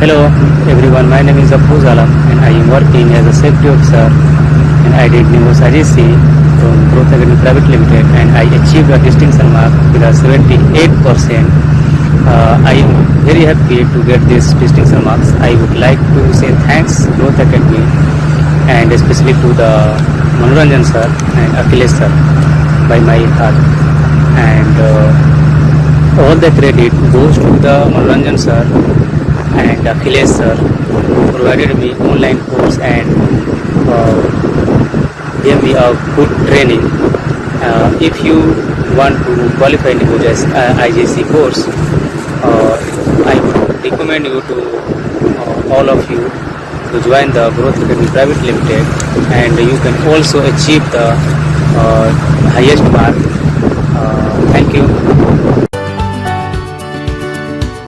Hello everyone, my name is Abdul Alam and I am working as a safety officer and I did Nebosh IGC from Growth Academy Private Limited and I achieved a distinction mark with a 78%. I am very happy to get this distinction marks. I would like to say thanks Growth Academy and especially to the Manoranjan sir and Achilles sir by my heart, and all the credit goes to the Manoranjan sir and Achilles sir who provided me online course and gave me a good training. If you want to qualify in NEBOSH IGC course, I would recommend you to all of you to join the Growth Academy Private Limited, and you can also achieve the highest mark